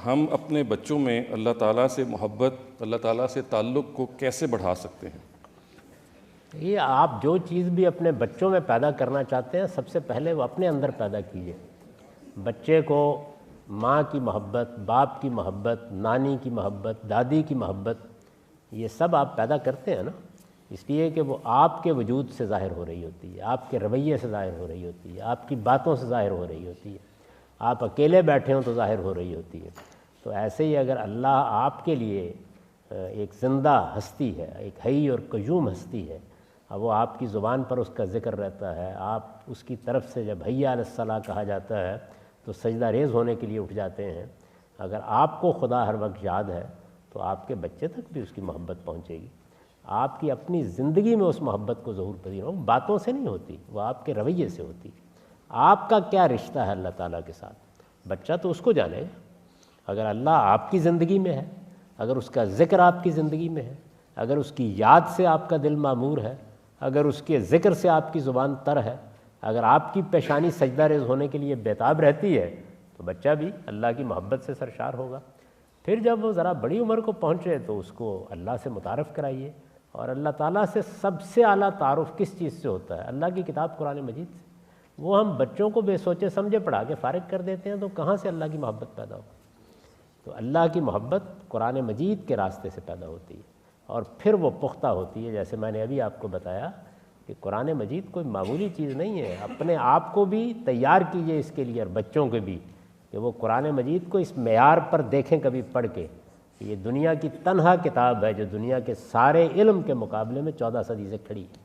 ہم اپنے بچوں میں اللہ تعالیٰ سے محبت، اللہ تعالیٰ سے تعلق کو کیسے بڑھا سکتے ہیں؟ یہ آپ جو چیز بھی اپنے بچوں میں پیدا کرنا چاہتے ہیں سب سے پہلے وہ اپنے اندر پیدا کیجیے۔ بچے کو ماں کی محبت، باپ کی محبت، نانی کی محبت، دادی کی محبت، یہ سب آپ پیدا کرتے ہیں نا، اس لیے کہ وہ آپ کے وجود سے ظاہر ہو رہی ہوتی ہے، آپ کے رویے سے ظاہر ہو رہی ہوتی ہے، آپ کی باتوں سے ظاہر ہو رہی ہوتی ہے، آپ اکیلے بیٹھے ہوں تو ظاہر ہو رہی ہوتی ہے۔ تو ایسے ہی اگر اللہ آپ کے لیے ایک زندہ ہستی ہے، ایک حی اور قیوم ہستی ہے، اب وہ آپ کی زبان پر اس کا ذکر رہتا ہے، آپ اس کی طرف سے جب حی علی الصلاۃ کہا جاتا ہے تو سجدہ ریز ہونے کے لیے اٹھ جاتے ہیں، اگر آپ کو خدا ہر وقت یاد ہے تو آپ کے بچے تک بھی اس کی محبت پہنچے گی۔ آپ کی اپنی زندگی میں اس محبت کو ظہور پذیر ہو، باتوں سے نہیں ہوتی، وہ آپ کے رویے سے ہوتی۔ آپ کا کیا رشتہ ہے اللہ تعالیٰ کے ساتھ، بچہ تو اس کو جانے گا۔ اگر اللہ آپ کی زندگی میں ہے، اگر اس کا ذکر آپ کی زندگی میں ہے، اگر اس کی یاد سے آپ کا دل معمور ہے، اگر اس کے ذکر سے آپ کی زبان تر ہے، اگر آپ کی پیشانی سجدہ ریز ہونے کے لیے بیتاب رہتی ہے، تو بچہ بھی اللہ کی محبت سے سرشار ہوگا۔ پھر جب وہ ذرا بڑی عمر کو پہنچے تو اس کو اللہ سے متعارف کرائیے، اور اللہ تعالیٰ سے سب سے اعلیٰ تعارف کس چیز سے ہوتا ہے؟ اللہ کی کتاب قرآن مجید سے۔ وہ ہم بچوں کو بے سوچے سمجھے پڑھا کے فارغ کر دیتے ہیں تو کہاں سے اللہ کی محبت پیدا ہو؟ تو اللہ کی محبت قرآن مجید کے راستے سے پیدا ہوتی ہے، اور پھر وہ پختہ ہوتی ہے۔ جیسے میں نے ابھی آپ کو بتایا کہ قرآن مجید کوئی معمولی چیز نہیں ہے، اپنے آپ کو بھی تیار کیجئے اس کے لیے، اور بچوں کے بھی، کہ وہ قرآن مجید کو اس معیار پر دیکھیں کبھی پڑھ کے۔ یہ دنیا کی تنہا کتاب ہے جو دنیا کے سارے علم کے مقابلے میں 14 صدی سے کھڑی ہے۔